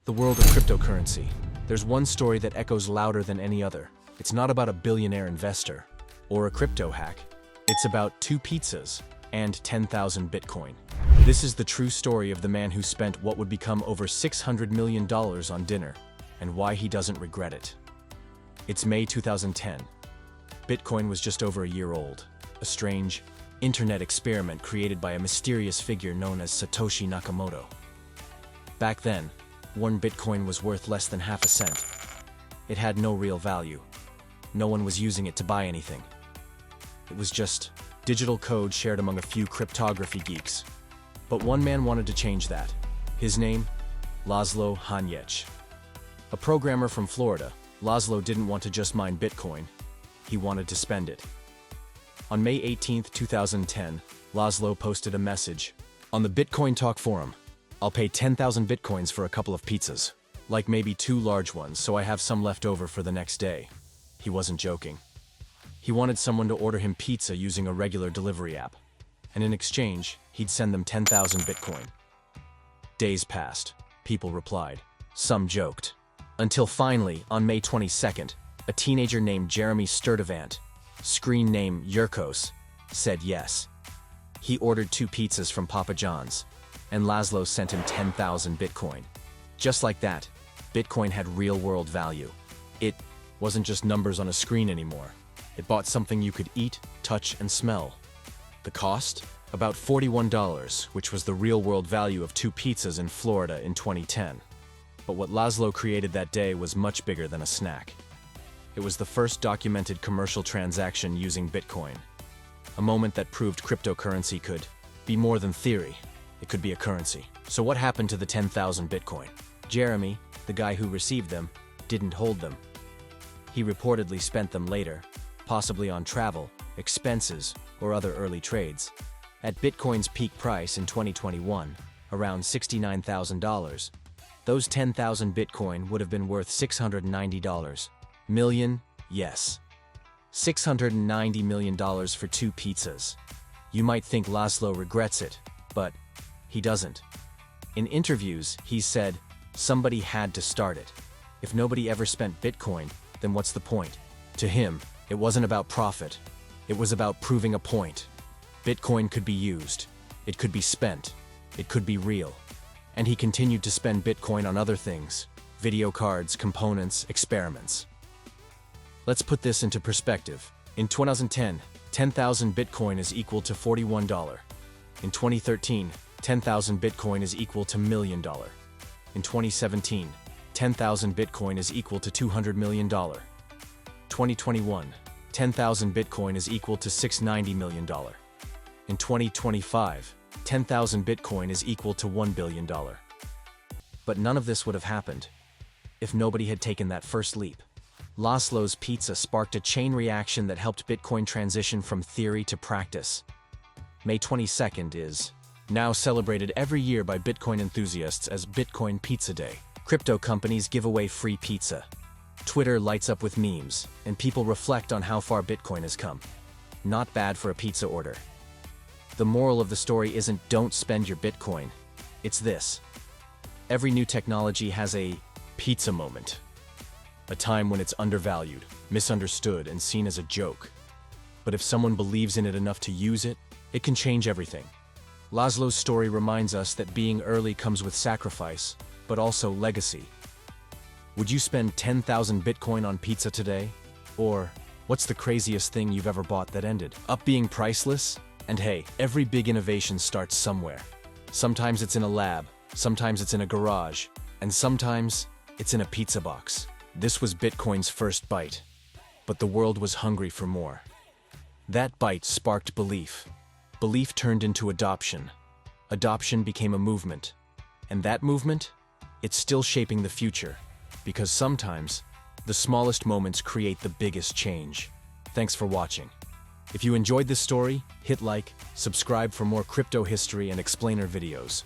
The world of cryptocurrency. There's one story that echoes louder than any other. It's not about a billionaire investor or a crypto hack. It's about 2 pizzas and 10,000 Bitcoin. This is the true story of the man who spent what would become over $600 million on dinner and why he doesn't regret it. It's May 2010. Bitcoin was just over a year old, a strange internet experiment created by a mysterious figure known as Satoshi Nakamoto. Back then, 1 Bitcoin was worth less than half a cent. It had no real value. No one was using it to buy anything. It was just digital code shared among a few cryptography geeks. But one man wanted to change that. His name? Laszlo Hanyecz. A programmer from Florida, Laszlo didn't want to just mine Bitcoin. He wanted to spend it. On May 18, 2010, Laszlo posted a message on the Bitcoin Talk forum. I'll pay 10,000 Bitcoins for a couple of pizzas, like maybe 2 large ones, so I have some left over for the next day. He wasn't joking. He wanted someone to order him pizza using a regular delivery app, and in exchange, he'd send them 10,000 Bitcoin. Days passed. People replied. Some joked. Until finally, on May 22nd, a teenager named Jeremy Sturdivant, screen name Yurkos, said yes. He ordered 2 pizzas from Papa John's, and Laszlo sent him 10,000 Bitcoin. Just like that, Bitcoin had real-world value. It wasn't just numbers on a screen anymore. It bought something you could eat, touch, and smell. The cost? About $41, which was the real-world value of 2 pizzas in Florida in 2010. But what Laszlo created that day was much bigger than a snack. It was the first documented commercial transaction using Bitcoin. A moment that proved cryptocurrency could be more than theory. It could be a currency. So what happened to the 10,000 Bitcoin? Jeremy, the guy who received them, didn't hold them. He reportedly spent them later, possibly on travel, expenses, or other early trades. At Bitcoin's peak price in 2021, around $69,000, those 10,000 Bitcoin would have been worth $690 million, yes. $690 million for 2 pizzas. You might think Laszlo regrets it, but he doesn't. In interviews, he said, somebody had to start it. If nobody ever spent Bitcoin, then what's the point? To him, it wasn't about profit. It was about proving a point. Bitcoin could be used. It could be spent. It could be real. And he continued to spend Bitcoin on other things: video cards, components, experiments. Let's put this into perspective. In 2010, 10,000 Bitcoin is equal to $41. In 2013, 10,000 Bitcoin is equal to $1 million. In 2017, 10,000 Bitcoin is equal to $200 million. 2021, 10,000 Bitcoin is equal to $690 million. In 2025, 10,000 Bitcoin is equal to $1 billion. But none of this would have happened if nobody had taken that first leap. Laszlo's pizza sparked a chain reaction that helped Bitcoin transition from theory to practice. May 22nd is now celebrated every year by Bitcoin enthusiasts as Bitcoin Pizza Day. Crypto companies give away free pizza. Twitter lights up with memes, and people reflect on how far Bitcoin has come. Not bad for a pizza order. The moral of the story isn't don't spend your Bitcoin. It's this. Every new technology has a pizza moment. A time when it's undervalued, misunderstood, and seen as a joke. But if someone believes in it enough to use it, it can change everything. Laszlo's story reminds us that being early comes with sacrifice, but also legacy. Would you spend 10,000 Bitcoin on pizza today? Or, what's the craziest thing you've ever bought that ended up being priceless? And hey, every big innovation starts somewhere. Sometimes it's in a lab, sometimes it's in a garage, and sometimes it's in a pizza box. This was Bitcoin's first bite, but the world was hungry for more. That bite sparked belief. Belief turned into adoption. Adoption became a movement. And that movement? It's still shaping the future. Because sometimes, the smallest moments create the biggest change. Thanks for watching. If you enjoyed this story, hit like, subscribe for more crypto history and explainer videos.